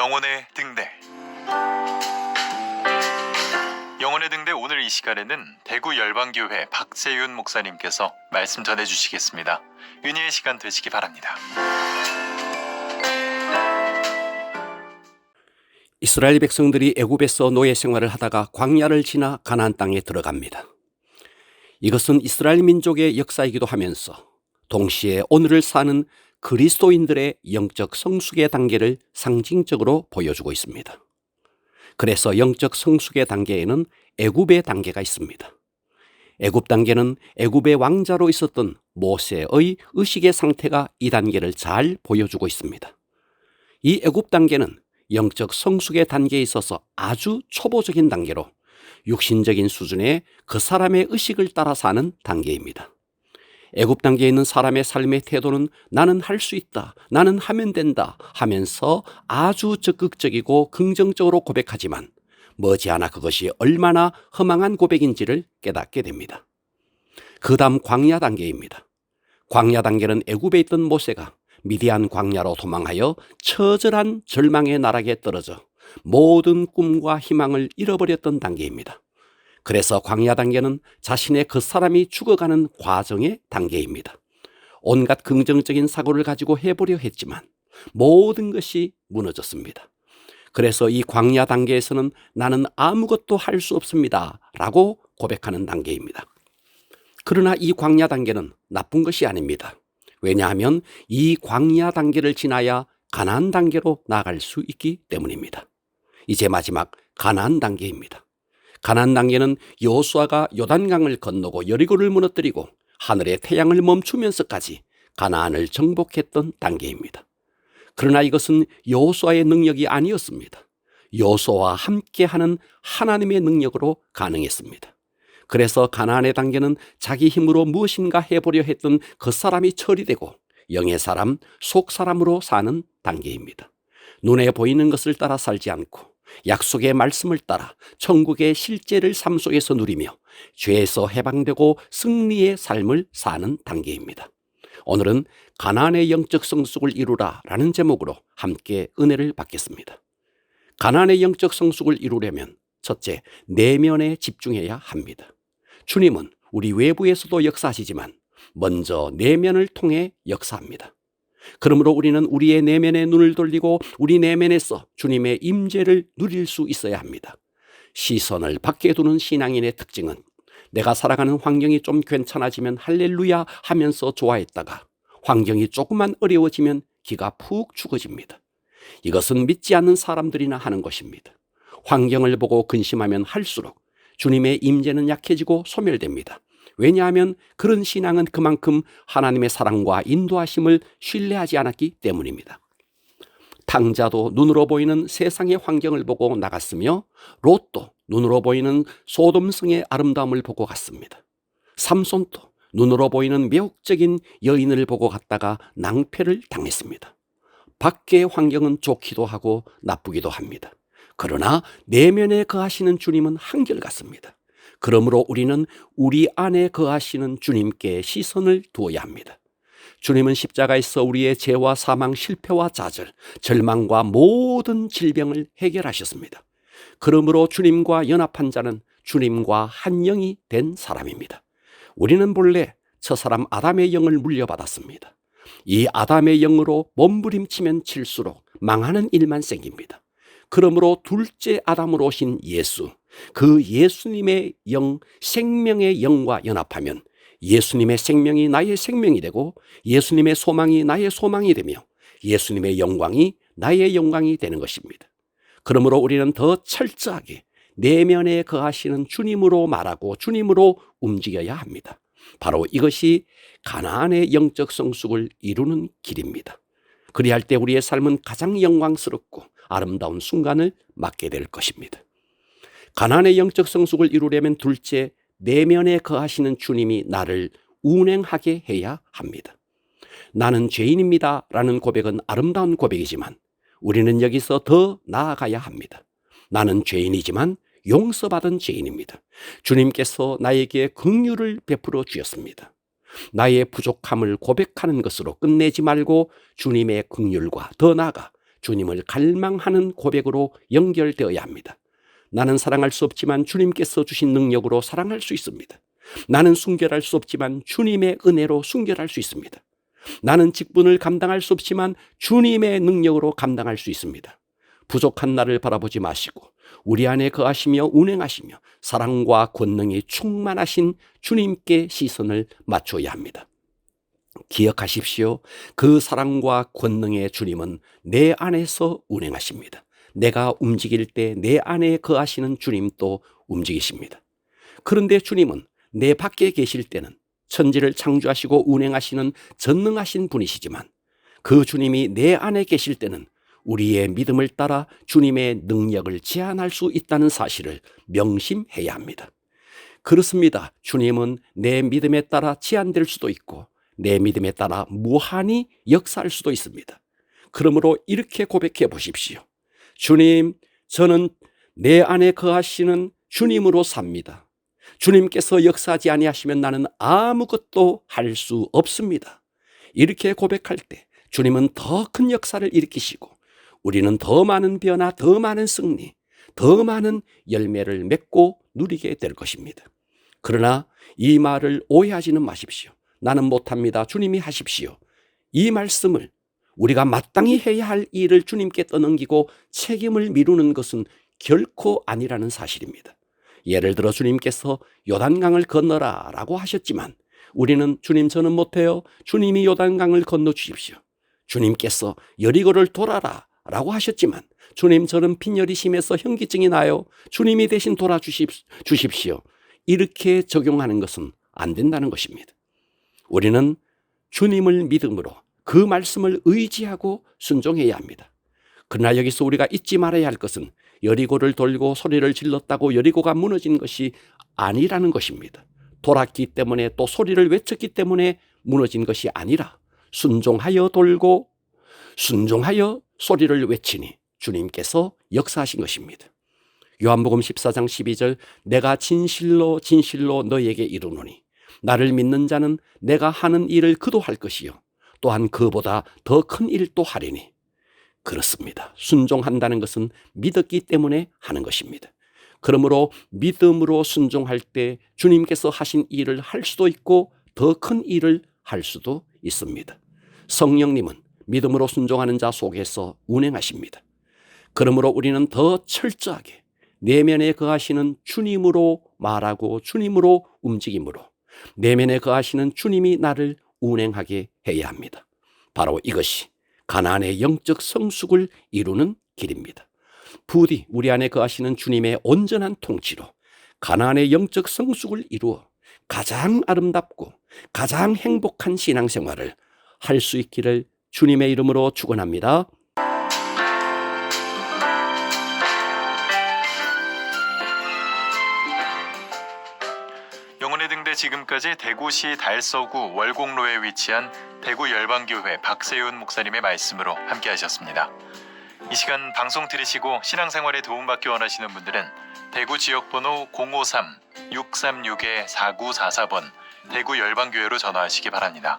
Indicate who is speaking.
Speaker 1: 영혼의 등대. 영혼의 등대 오늘 이 시간에는 대구 열방교회 박재윤 목사님께서 말씀 전해주시겠습니다. 은혜의 시간 되시기 바랍니다.
Speaker 2: 이스라엘 백성들이 애굽에서 노예 생활을 하다가 광야를 지나 가나안 땅에 들어갑니다. 이것은 이스라엘 민족의 역사이기도 하면서 동시에 오늘을 사는 그리스도인들의 영적 성숙의 단계를 상징적으로 보여주고 있습니다. 그래서 영적 성숙의 단계에는 애굽의 단계가 있습니다. 애굽 단계는 애굽의 왕자로 있었던 모세의 의식의 상태가 이 단계를 잘 보여주고 있습니다. 이 애굽 단계는 영적 성숙의 단계에 있어서 아주 초보적인 단계로 육신적인 수준의 그 사람의 의식을 따라 사는 단계입니다. 애굽 단계에 있는 사람의 삶의 태도는 나는 할 수 있다, 나는 하면 된다 하면서 아주 적극적이고 긍정적으로 고백하지만 머지않아 그것이 얼마나 허망한 고백인지를 깨닫게 됩니다. 그 다음 광야 단계입니다. 광야 단계는 애굽에 있던 모세가 미디안 광야로 도망하여 처절한 절망의 나락에 떨어져 모든 꿈과 희망을 잃어버렸던 단계입니다. 그래서 광야 단계는 자신의 그 사람이 죽어가는 과정의 단계입니다. 온갖 긍정적인 사고를 가지고 해보려 했지만 모든 것이 무너졌습니다. 그래서 이 광야 단계에서는 나는 아무것도 할 수 없습니다 라고 고백하는 단계입니다. 그러나 이 광야 단계는 나쁜 것이 아닙니다. 왜냐하면 이 광야 단계를 지나야 가나안 단계로 나아갈 수 있기 때문입니다. 이제 마지막 가나안 단계입니다. 가나안 단계는 여호수아가 요단강을 건너고 여리고를 무너뜨리고 하늘의 태양을 멈추면서까지 가나안을 정복했던 단계입니다. 그러나 이것은 여호수아의 능력이 아니었습니다. 여호수아와 함께하는 하나님의 능력으로 가능했습니다. 그래서 가나안의 단계는 자기 힘으로 무엇인가 해보려 했던 그 사람이 처리되고 영의 사람, 속 사람으로 사는 단계입니다. 눈에 보이는 것을 따라 살지 않고 약속의 말씀을 따라 천국의 실제를 삶 속에서 누리며 죄에서 해방되고 승리의 삶을 사는 단계입니다. 오늘은 가나안의 영적 성숙을 이루라 라는 제목으로 함께 은혜를 받겠습니다. 가나안의 영적 성숙을 이루려면 첫째, 내면에 집중해야 합니다. 주님은 우리 외부에서도 역사하시지만 먼저 내면을 통해 역사합니다. 그러므로 우리는 우리의 내면에 눈을 돌리고 우리 내면에서 주님의 임재를 누릴 수 있어야 합니다. 시선을 밖에 두는 신앙인의 특징은 내가 살아가는 환경이 좀 괜찮아지면 할렐루야 하면서 좋아했다가 환경이 조금만 어려워지면 기가 푹 죽어집니다. 이것은 믿지 않는 사람들이나 하는 것입니다. 환경을 보고 근심하면 할수록 주님의 임재는 약해지고 소멸됩니다. 왜냐하면 그런 신앙은 그만큼 하나님의 사랑과 인도하심을 신뢰하지 않았기 때문입니다. 탕자도 눈으로 보이는 세상의 환경을 보고 나갔으며 롯도 눈으로 보이는 소돔성의 아름다움을 보고 갔습니다. 삼손도 눈으로 보이는 매혹적인 여인을 보고 갔다가 낭패를 당했습니다. 밖의 환경은 좋기도 하고 나쁘기도 합니다. 그러나 내면에 거하시는 주님은 한결같습니다. 그러므로 우리는 우리 안에 거하시는 주님께 시선을 두어야 합니다. 주님은 십자가에서 우리의 죄와 사망, 실패와 좌절, 절망과 모든 질병을 해결하셨습니다. 그러므로 주님과 연합한 자는 주님과 한 영이 된 사람입니다. 우리는 본래 첫사람 아담의 영을 물려받았습니다. 이 아담의 영으로 몸부림치면 칠수록 망하는 일만 생깁니다. 그러므로 둘째 아담으로 오신 예수, 그 예수님의 영, 생명의 영과 연합하면 예수님의 생명이 나의 생명이 되고 예수님의 소망이 나의 소망이 되며 예수님의 영광이 나의 영광이 되는 것입니다. 그러므로 우리는 더 철저하게 내면에 거하시는 주님으로 말하고 주님으로 움직여야 합니다. 바로 이것이 가나안의 영적 성숙을 이루는 길입니다. 그리할 때 우리의 삶은 가장 영광스럽고 아름다운 순간을 맞게 될 것입니다. 가나안의 영적 성숙을 이루려면 둘째, 내면에 거하시는 주님이 나를 운행하게 해야 합니다. 나는 죄인입니다 라는 고백은 아름다운 고백이지만 우리는 여기서 더 나아가야 합니다. 나는 죄인이지만 용서받은 죄인입니다. 주님께서 나에게 긍휼을 베풀어 주셨습니다. 나의 부족함을 고백하는 것으로 끝내지 말고 주님의 긍휼과 더 나아가 주님을 갈망하는 고백으로 연결되어야 합니다. 나는 사랑할 수 없지만 주님께서 주신 능력으로 사랑할 수 있습니다. 나는 순결할 수 없지만 주님의 은혜로 순결할 수 있습니다. 나는 직분을 감당할 수 없지만 주님의 능력으로 감당할 수 있습니다. 부족한 나를 바라보지 마시고 우리 안에 거하시며 운행하시며 사랑과 권능이 충만하신 주님께 시선을 맞춰야 합니다. 기억하십시오. 그 사랑과 권능의 주님은 내 안에서 운행하십니다. 내가 움직일 때 내 안에 거하시는 주님도 움직이십니다. 그런데 주님은 내 밖에 계실 때는 천지를 창조하시고 운행하시는 전능하신 분이시지만 그 주님이 내 안에 계실 때는 우리의 믿음을 따라 주님의 능력을 제한할 수 있다는 사실을 명심해야 합니다. 그렇습니다. 주님은 내 믿음에 따라 제한될 수도 있고 내 믿음에 따라 무한히 역사할 수도 있습니다. 그러므로 이렇게 고백해 보십시오. 주님, 저는 내 안에 거하시는 주님으로 삽니다. 주님께서 역사하지 아니하시면 나는 아무것도 할 수 없습니다. 이렇게 고백할 때 주님은 더 큰 역사를 일으키시고 우리는 더 많은 변화, 더 많은 승리, 더 많은 열매를 맺고 누리게 될 것입니다. 그러나 이 말을 오해하지는 마십시오. 나는 못합니다. 주님이 하십시오. 이 말씀을 우리가 마땅히 해야 할 일을 주님께 떠넘기고 책임을 미루는 것은 결코 아니라는 사실입니다. 예를 들어 주님께서 요단강을 건너라 라고 하셨지만 우리는 주님 저는 못해요. 주님이 요단강을 건너 주십시오. 주님께서 여리고를 돌아라 라고 하셨지만 주님 저는 빈혈이 심해서 현기증이 나요. 주님이 대신 돌아주십시오. 이렇게 적용하는 것은 안 된다는 것입니다. 우리는 주님을 믿음으로 그 말씀을 의지하고 순종해야 합니다. 그러나 여기서 우리가 잊지 말아야 할 것은 여리고를 돌고 소리를 질렀다고 여리고가 무너진 것이 아니라는 것입니다. 돌았기 때문에 또 소리를 외쳤기 때문에 무너진 것이 아니라 순종하여 돌고 순종하여 소리를 외치니 주님께서 역사하신 것입니다. 요한복음 14장 12절 내가 진실로 진실로 너희에게 이르노니 나를 믿는 자는 내가 하는 일을 그도 할 것이요 또한 그보다 더 큰 일도 하리니. 그렇습니다. 순종한다는 것은 믿었기 때문에 하는 것입니다. 그러므로 믿음으로 순종할 때 주님께서 하신 일을 할 수도 있고 더 큰 일을 할 수도 있습니다. 성령님은 믿음으로 순종하는 자 속에서 운행하십니다. 그러므로 우리는 더 철저하게 내면에 거하시는 주님으로 말하고 주님으로 움직임으로 내면에 거하시는 주님이 나를 운행하게 해야 합니다. 바로 이것이 가나안의 영적 성숙을 이루는 길입니다. 부디 우리 안에 거하시는 주님의 온전한 통치로 가나안의 영적 성숙을 이루어 가장 아름답고 가장 행복한 신앙생활을 할 수 있기를 주님의 이름으로 축원합니다.
Speaker 1: 영혼의 등대 지금까지 대구시 달서구 월곡로에 위치한 대구 열방교회 박세윤 목사님의 말씀으로 함께 하셨습니다. 이 시간 방송 들으시고 신앙생활에 도움받기 원하시는 분들은 대구 지역번호 053-636-4944번 대구 열방교회로 전화하시기 바랍니다.